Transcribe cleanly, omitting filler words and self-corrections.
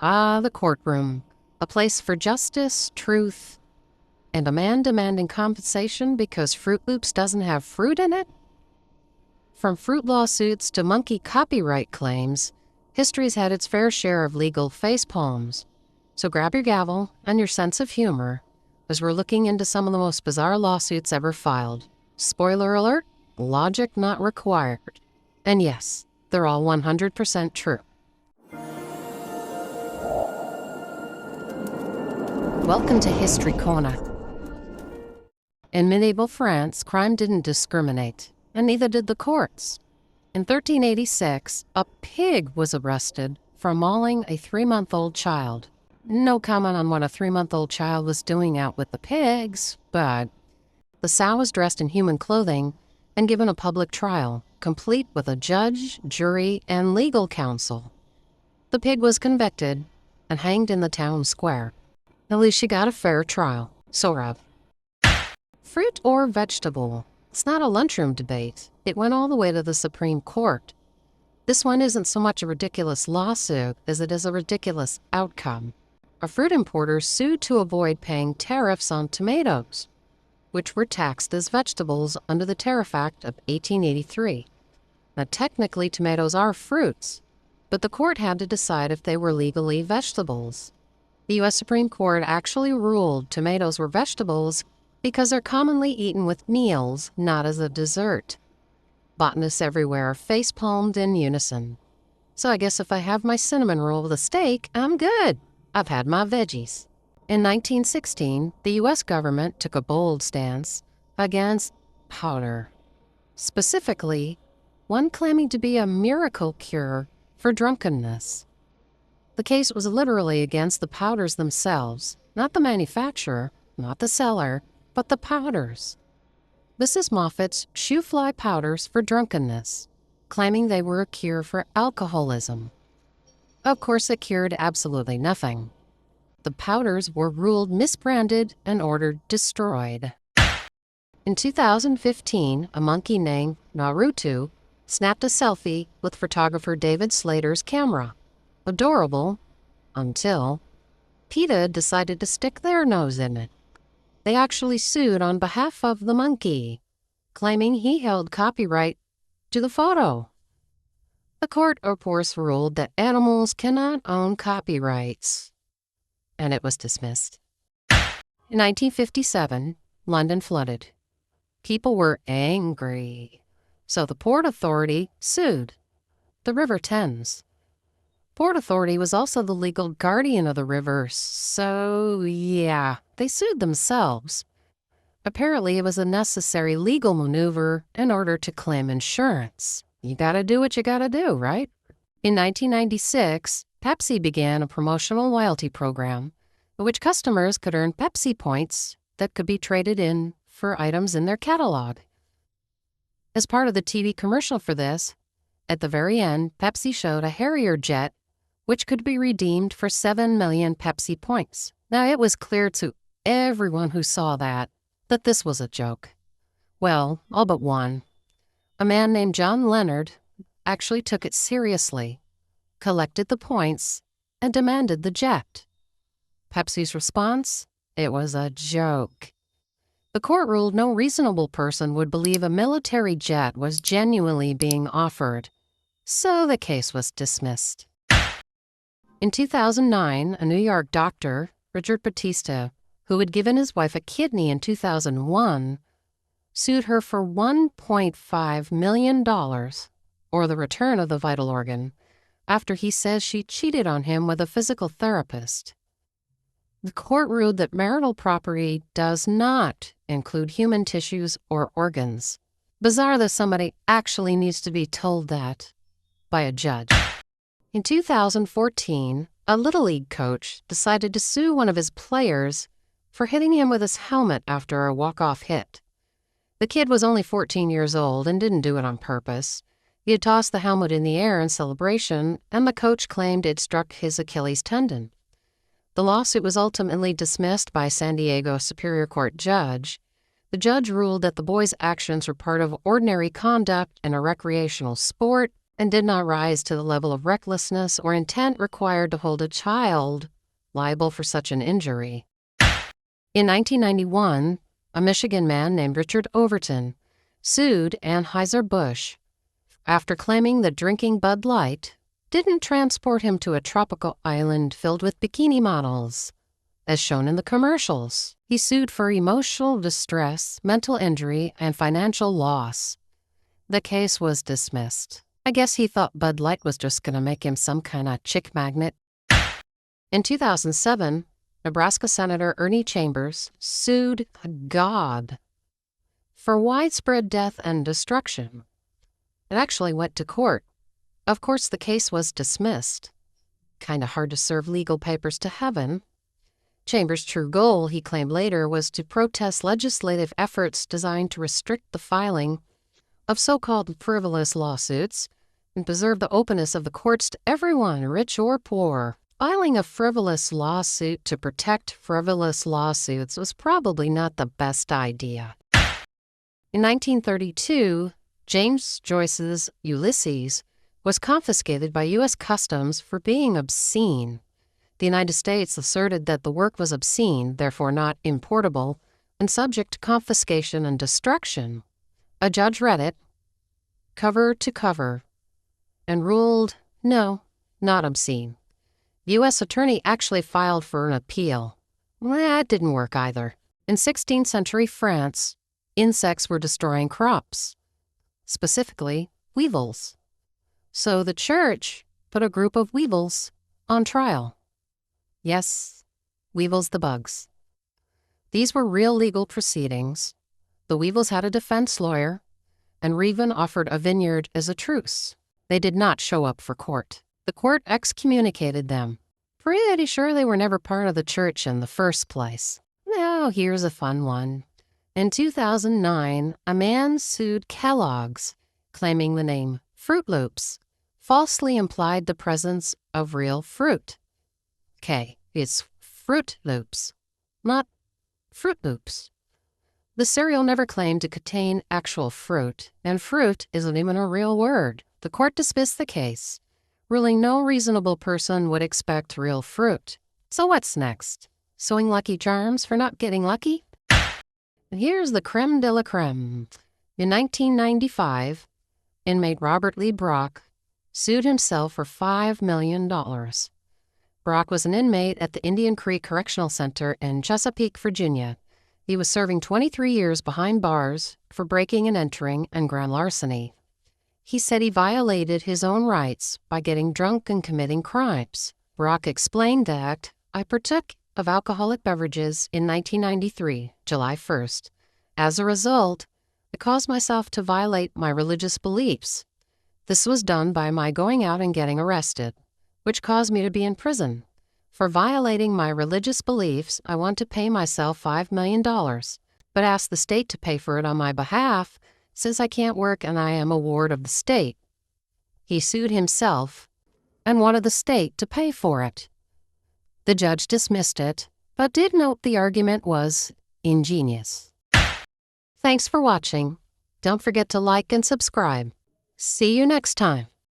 Ah, the courtroom. A place for justice, truth, and a man demanding compensation because Fruit Loops doesn't have fruit in it? From fruit lawsuits to monkey copyright claims, history's had its fair share of legal facepalms. So grab your gavel and your sense of humor as we're looking into some of the most bizarre lawsuits ever filed. Spoiler alert, logic not required. And yes, they're all 100% true. Welcome to History Corner. In medieval France, crime didn't discriminate, and neither did the courts. In 1386, a pig was arrested for mauling a 3-month-old child. No comment on what a 3-month-old child was doing out with the pigs, but the sow was dressed in human clothing and given a public trial, complete with a judge, jury, and legal counsel. The pig was convicted and hanged in the town square. At least she got a fair trial, sort of. Fruit or vegetable? It's not a lunchroom debate. It went all the way to the Supreme Court. This one isn't so much a ridiculous lawsuit as it is a ridiculous outcome. A fruit importer sued to avoid paying tariffs on tomatoes, which were taxed as vegetables under the Tariff Act of 1883. Now, technically, tomatoes are fruits, but the court had to decide if they were legally vegetables. The U.S. Supreme Court actually ruled tomatoes were vegetables because they're commonly eaten with meals, not as a dessert. Botanists everywhere facepalmed in unison. So I guess if I have my cinnamon roll with a steak, I'm good. I've had my veggies. In 1916, the U.S. government took a bold stance against powder. Specifically, one claiming to be a miracle cure for drunkenness. The case was literally against the powders themselves, not the manufacturer, not the seller, but the powders. Mrs. Moffat's shoe fly powders for drunkenness, claiming they were a cure for alcoholism. Of course, it cured absolutely nothing. The powders were ruled misbranded and ordered destroyed. In 2015, a monkey named Naruto snapped a selfie with photographer David Slater's camera. Adorable, until PETA decided to stick their nose in it. They actually sued on behalf of the monkey, claiming he held copyright to the photo. The court, of course, ruled that animals cannot own copyrights, and it was dismissed. In 1957, London flooded. People were angry, so the Port Authority sued the River Thames. Port Authority was also the legal guardian of the river, so yeah, they sued themselves. Apparently, it was a necessary legal maneuver in order to claim insurance. You gotta do what you gotta do, right? In 1996, Pepsi began a promotional loyalty program in which customers could earn Pepsi points that could be traded in for items in their catalog. As part of the TV commercial for this, at the very end, Pepsi showed a Harrier jet which could be redeemed for 7 million Pepsi points. Now, it was clear to everyone who saw that this was a joke. Well, all but one. A man named John Leonard actually took it seriously, collected the points, and demanded the jet. Pepsi's response? It was a joke. The court ruled no reasonable person would believe a military jet was genuinely being offered, so the case was dismissed. In 2009, a New York doctor, Richard Batista, who had given his wife a kidney in 2001, sued her for $1.5 million, or the return of the vital organ, after he says she cheated on him with a physical therapist. The court ruled that marital property does not include human tissues or organs. Bizarre that somebody actually needs to be told that by a judge. In 2014, a Little League coach decided to sue one of his players for hitting him with his helmet after a walk-off hit. The kid was only 14 years old and didn't do it on purpose. He had tossed the helmet in the air in celebration, and the coach claimed it struck his Achilles tendon. The lawsuit was ultimately dismissed by a San Diego Superior Court judge. The judge ruled that the boy's actions were part of ordinary conduct in a recreational sport and did not rise to the level of recklessness or intent required to hold a child liable for such an injury. In 1991, a Michigan man named Richard Overton sued Anheuser-Busch after claiming that drinking Bud Light didn't transport him to a tropical island filled with bikini models, as shown in the commercials. He sued for emotional distress, mental injury, and financial loss. The case was dismissed. I guess he thought Bud Light was just going to make him some kind of chick magnet. In 2007, Nebraska Senator Ernie Chambers sued God for widespread death and destruction. It actually went to court. Of course, the case was dismissed. Kind of hard to serve legal papers to heaven. Chambers' true goal, he claimed later, was to protest legislative efforts designed to restrict the filing of so-called frivolous lawsuits and preserve the openness of the courts to everyone, rich or poor. Filing a frivolous lawsuit to protect frivolous lawsuits was probably not the best idea. In 1932, James Joyce's Ulysses was confiscated by U.S. Customs for being obscene. The United States asserted that the work was obscene, therefore not importable, and subject to confiscation and destruction. A judge read it, cover to cover, and ruled, no, not obscene. The U.S. attorney actually filed for an appeal. That didn't work either. In 16th century France, insects were destroying crops, specifically weevils. So the church put a group of weevils on trial. Yes, weevils the bugs. These were real legal proceedings. The weevils had a defense lawyer, and Reven offered a vineyard as a truce. They did not show up for court. The court excommunicated them. Pretty sure they were never part of the church in the first place. Now, here's a fun one. In 2009, a man sued Kellogg's, claiming the name Fruit Loops falsely implied the presence of real fruit. It's Fruit Loops, not Fruit Loops. The cereal never claimed to contain actual fruit, and fruit isn't even a real word. The court dismissed the case, ruling no reasonable person would expect real fruit. So what's next? Sewing Lucky Charms for not getting lucky? Here's the creme de la creme. In 1995, inmate Robert Lee Brock sued himself for $5 million. Brock was an inmate at the Indian Creek Correctional Center in Chesapeake, Virginia. He was serving 23 years behind bars for breaking and entering and grand larceny. He said he violated his own rights by getting drunk and committing crimes. Brock explained that, I partook of alcoholic beverages in 1993, July 1st. As a result, I caused myself to violate my religious beliefs. This was done by my going out and getting arrested, which caused me to be in prison. For violating my religious beliefs, I want to pay myself $5 million, but ask the state to pay for it on my behalf since I can't work and I am a ward of the state. He sued himself and wanted the state to pay for it. The judge dismissed it, but did note the argument was ingenious. Thanks for watching. Don't forget to like and subscribe. See you next time.